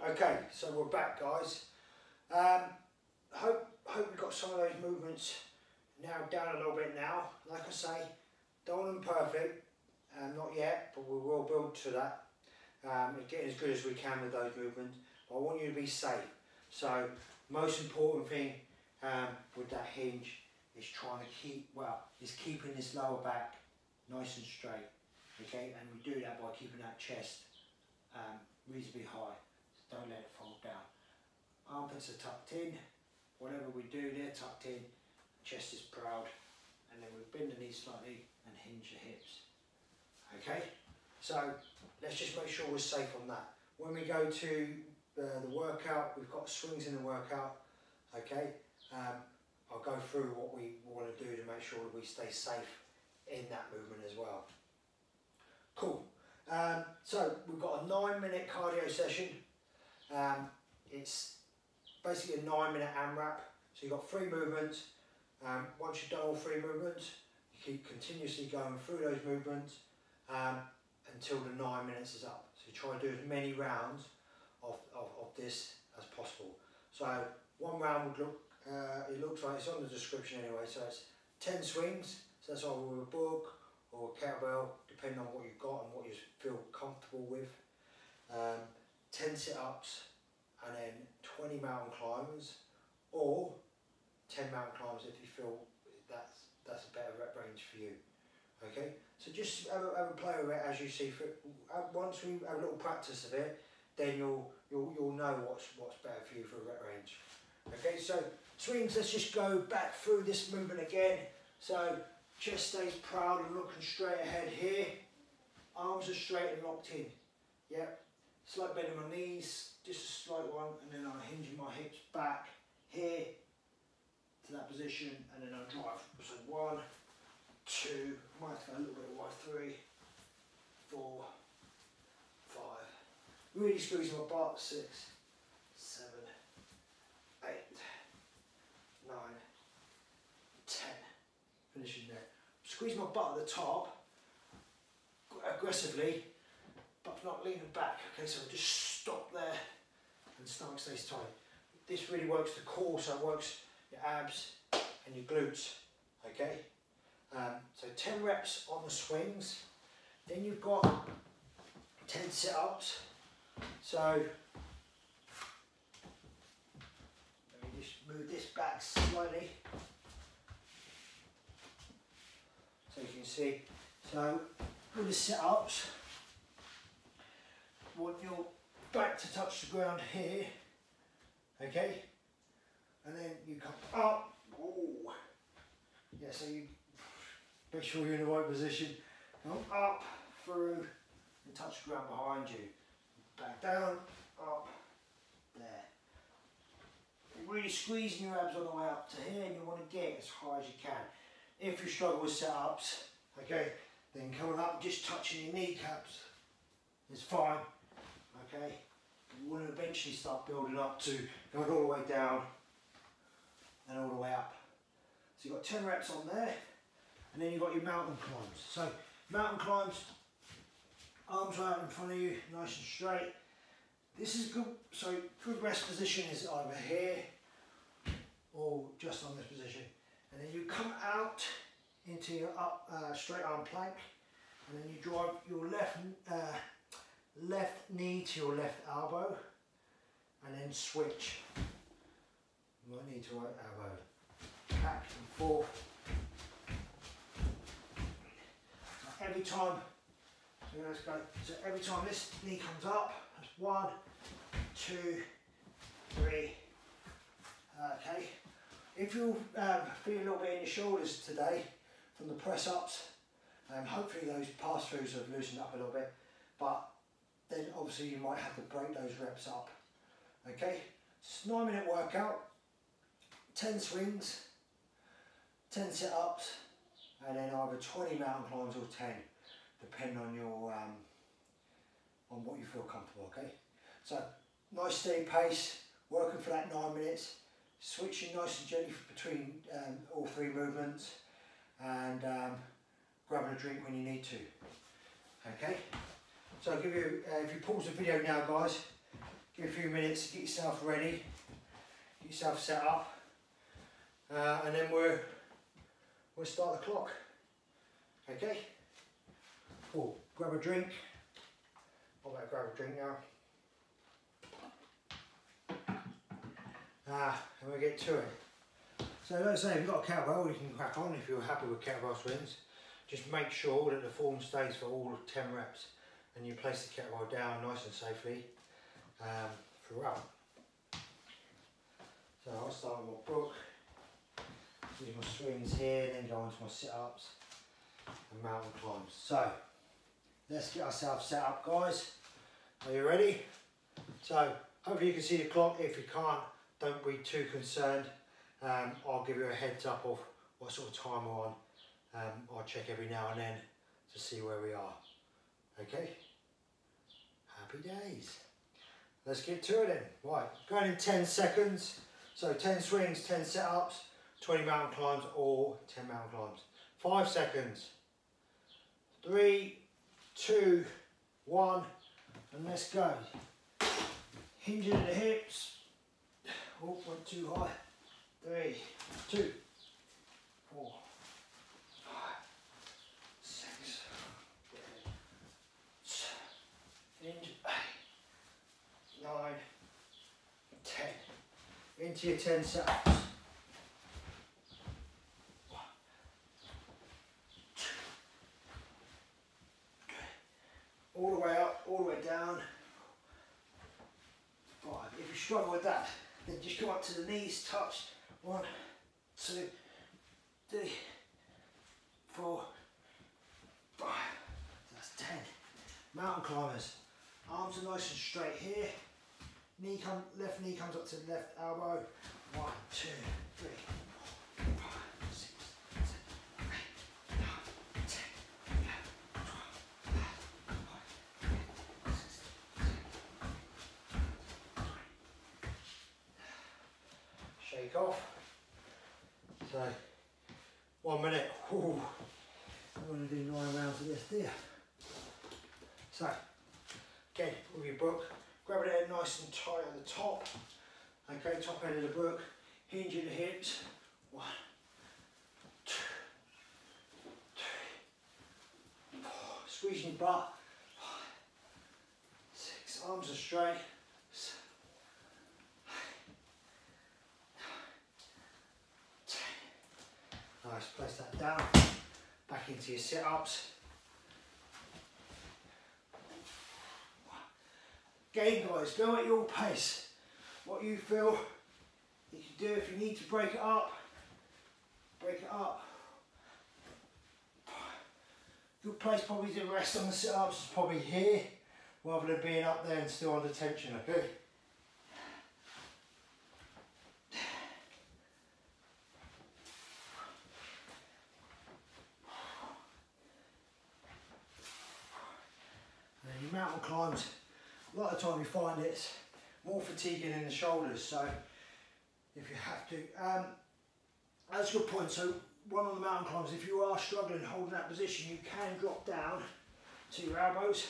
Okay, so we're back, guys. Hope we got some of those movements narrowed down a little bit now. Like I say, don't want them perfect, not yet, but we will build to that. Get as good as we can with those movements. But I want you to be safe. So most important thing with that hinge is trying to keeping this lower back nice and straight. Okay, and we do that by keeping that chest reasonably high. So don't let it fold down. Armpits are tucked in. Whatever we do, they're tucked in. Chest is proud, and then we bend the knees slightly and hinge the hips. Okay, so let's just make sure we're safe on that. When we go to the workout, we've got swings in the workout. Okay, I'll go through what we want to do to make sure that we stay safe in that movement as well. Cool. So we've got a 9-minute cardio session. It's basically a 9-minute AMRAP. So you've got 3 movements. Once you've done all 3 movements, you keep continuously going through those movements until the 9 minutes is up. So you try and do as many rounds of this as possible. So one round would look, it looks like it's on the description anyway, so it's 10 swings. So that's either with a book or a kettlebell, depending on what you've got and what you feel comfortable with. 10 sit-ups and then 20 mountain climbs, or 10 mountain climbs if you feel that's a better rep range for you. Okay, so just have a play with it as you see fit. Once we have a little practice of it, then you'll know what's better for you for a rep range. Okay, so swings, let's just go back through this movement again. So chest stays proud and looking straight ahead here. Arms are straight and locked in. Yep. Slight bend in my knees, just a slight one, and then I'm hinging my hips back here to that position, and then I'll drive. So 1, 2, might have to go a little bit wide, 3, 4, 5. Really squeeze my butt. 6, 7, 8, 9, 10. Finishing there. Squeeze my butt at the top aggressively, but not leaning back. Okay, so just stop there and stomach stays tight. This really works the core, so it works your abs and your glutes. Okay, so 10 reps on the swings. Then you've got 10 sit-ups. So let me just move this back slightly so you can see. So with the sit-ups, want your back to touch the ground here, okay, and then you come up. Ooh. Yeah, so you make sure you're in the right position. Come up, through, and touch the ground behind you. Back down, up, there. You're really squeezing your abs on the way up to here, and you want to get as high as you can. If you struggle with sit-ups, okay, then coming up, just touching your kneecaps is fine. Okay, you want to eventually start building up to going all the way down and all the way up. So you've got 10 reps on there, and then you've got your mountain climbs. So mountain climbs, arms right in front of you, nice and straight. This is good. So good rest position is either here or just on this position, and then you come out into your straight arm plank, and then you drive your left knee to your left elbow, and then switch right knee to right elbow, back and forth. So every time, so let's go. So every time this knee comes up, that's 1, 2, 3. Okay. If you feel a little bit in your shoulders today from the press ups, hopefully those pass throughs have loosened up a little bit, but then obviously you might have to break those reps up. Okay, it's a 9-minute workout, 10 swings, 10 sit-ups, and then either 20 mountain climbs or 10, depending on your on what you feel comfortable. Okay, so nice steady pace, working for that 9 minutes, switching nice and gently between all 3 movements, and grabbing a drink when you need to. Okay. So I'll give you, if you pause the video now, guys, give you a few minutes to get yourself ready, get yourself set up, and then we'll start the clock. Okay? Cool. Grab a drink. I'm going to grab a drink now. And we'll get to it. So like I say, if you've got a kettlebell, you can crack on if you're happy with kettlebell swings. Just make sure that the form stays for all 10 reps and you place the kettlebell down nice and safely throughout. So I'll start with my book, use my swings here, then go on to my sit-ups and mountain climbs. So let's get ourselves set up, guys. Are you ready? So hopefully you can see the clock. If you can't, don't be too concerned. I'll give you a heads up of what sort of time we're on. I'll check every now and then to see where we are. Okay? Happy days. Let's get to it then. Right, going in 10 seconds. So 10 swings, 10 sit-ups, 20 mountain climbs or 10 mountain climbs. 5 seconds. 3, 2, 1, and let's go. Hinging at the hips. Oh, went too high. 3, 2, 4, 5, 6, 7, 8, 9, 10. Into your 10 setups. 1, 2, 3. All the way up, all the way down. 5. If you struggle with that, then just go up to the knees, touch. 1, 2, 3, 4, 5. That's 10. Mountain climbers. Arms are nice and straight here. Left knee comes up to the left elbow. 1, 2, 3, 4, 5, 6, 7, 8, 9, 10, 11, 12, 13, 14, 15, 16, 17, 18, 19, 20. Shake off. So 1 minute. Ooh. I'm going to do 9 rounds of this, do you? So again, with your book, grab it in nice and tight at the top. Okay, top end of the book. Hinge at the hips. 1, 2, 3, 4. Squeezing your butt. 5, 6. Arms are straight. 7, 8, 9, 10. Nice. Place that down. Back into your sit-ups. Again, guys, go at your pace. What you feel you can do. If you need to break it up, break it up. Good place probably to rest on the sit-ups is probably here, rather than being up there and still under tension, okay? And your mountain climbs, a lot of the time you find it's more fatiguing in the shoulders, so if you have to, that's a good point. So one on the mountain climbs, if you are struggling holding that position, you can drop down to your elbows.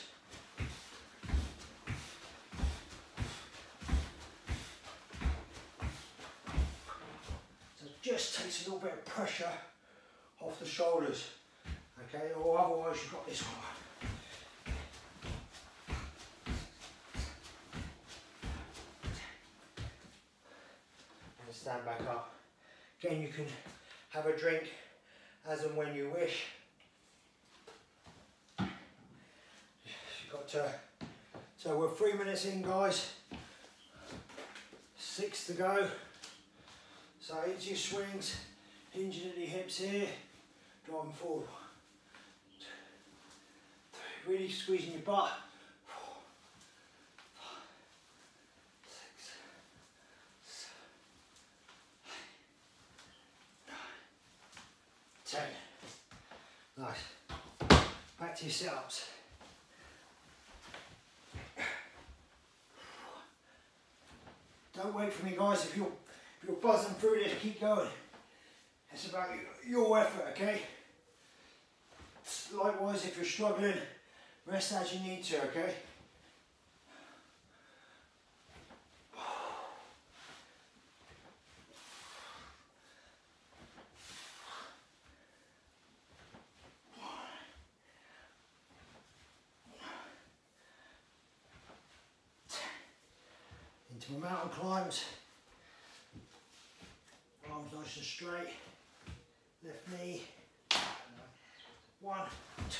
So it just takes a little bit of pressure off the shoulders, okay, or otherwise you've got this one. Stand back up. Again, you can have a drink as and when you wish. You've got to, so we're 3 minutes in, guys. 6 to go. So into your swings, hinging at the hips here, driving forward. 1, 2, 3, really squeezing your butt. 4, 5, 6, 7, 10. Nice. Back to your sit-ups. Don't wait for me, guys. If you're buzzing through this, keep going. It's about your effort, okay? Likewise, if you're struggling, rest as you need to, okay? Into my mountain climbs. Arms nice and straight. Left knee. 1, 2.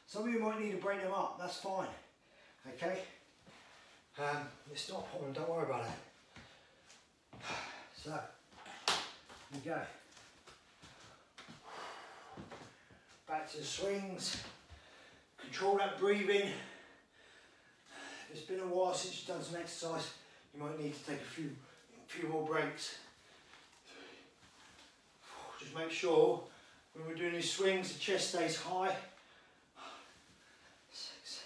Some of you might need to break them up, that's fine. Okay? It's not a problem, don't worry about it. So, here we go. Back to the swings. Control that breathing. If it's been a while since you've done some exercise, you might need to take a few more breaks. Just make sure when we're doing these swings, the chest stays high. 6,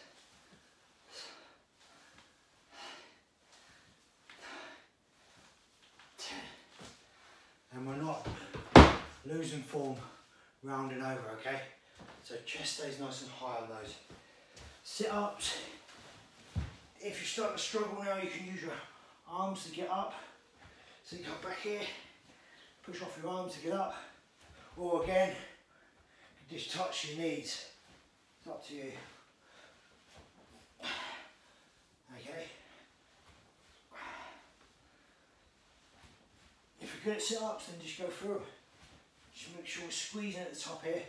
10, and we're not losing form rounding over, okay? So chest stays nice and high on those. Sit-ups. If you're starting to struggle now, you can use your arms to get up. So you come back here, push off your arms to get up. Or again, you just touch your knees. It's up to you. Okay. If you're good at sit-ups, then just go through. Just make sure we're squeezing at the top here.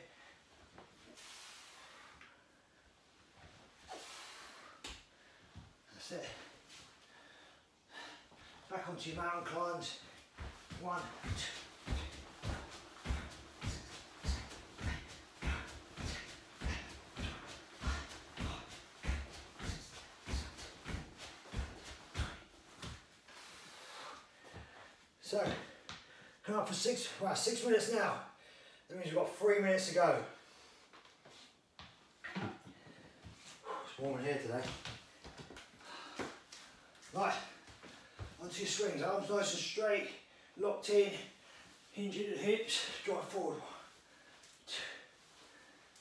That's it. Back onto your mountain climbs. 1, 2. So, come up for 6 minutes now. That means we've got 3 minutes to go. It's warm in here today. Right, onto your swings. Arms nice and straight, locked in, hinge at the hips, drive forward. 1, 2,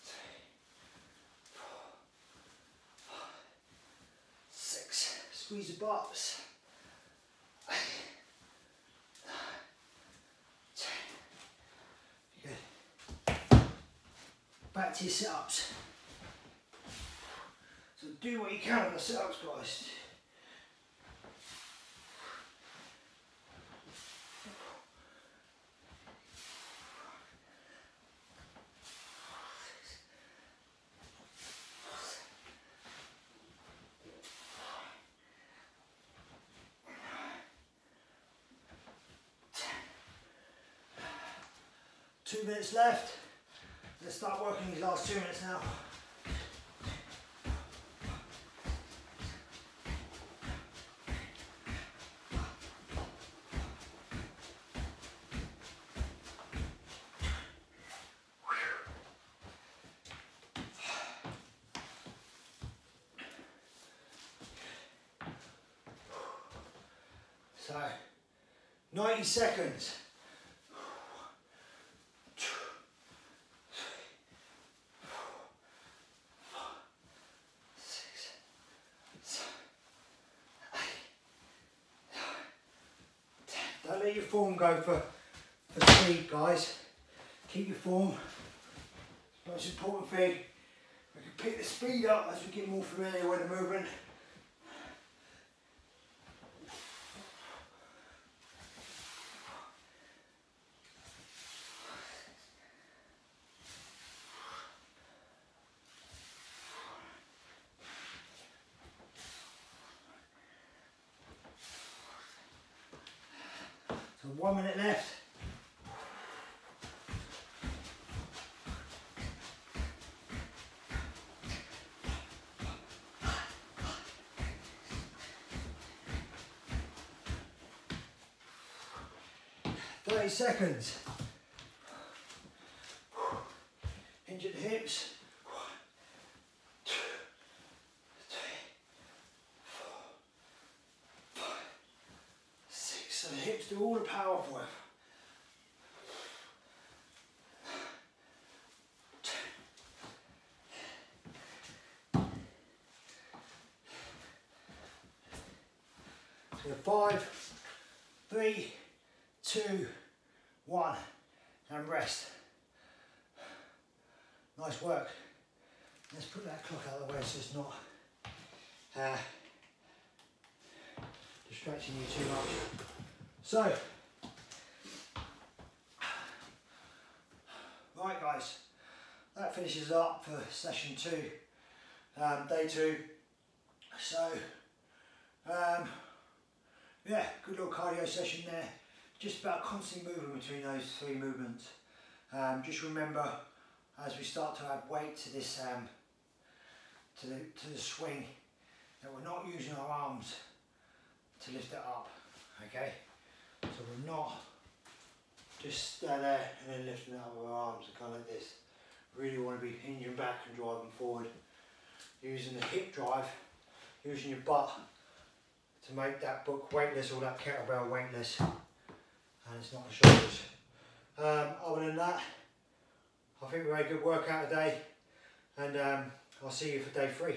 3, 4, 5, 6. Squeeze the butts. 8, 9, 10. Good. Back to your sit-ups. So do what you can on the sit-ups, guys. Two minutes left. Let's start working these last 2 minutes now. So, 90 seconds. 2, Don't let your form go for speed, guys. Keep your form. Most important thing. We can pick the speed up as we get more familiar with the movement. So 1 minute left. Seconds. Hinge at the hips. 1, 2, 3, 4, 5, 6. So the hips do all the powerful work. 5, 3, 2, 1, and rest. Nice work. Let's put that clock out of the way so it's not distracting you too much. So, right guys, that finishes up for session 2, day 2. So, yeah, good little cardio session there. Just about constant movement between those 3 movements. Just remember, as we start to add weight to this, to the swing, that we're not using our arms to lift it up. Okay, so we're not just stand there and then lifting it up with our arms, kind of like this. Really want to be hinging back and driving forward, using the hip drive, using your butt to make that book weightless or that kettlebell weightless, and it's not the shoulders. Other than that, I think we had a good workout today, and I'll see you for day 3.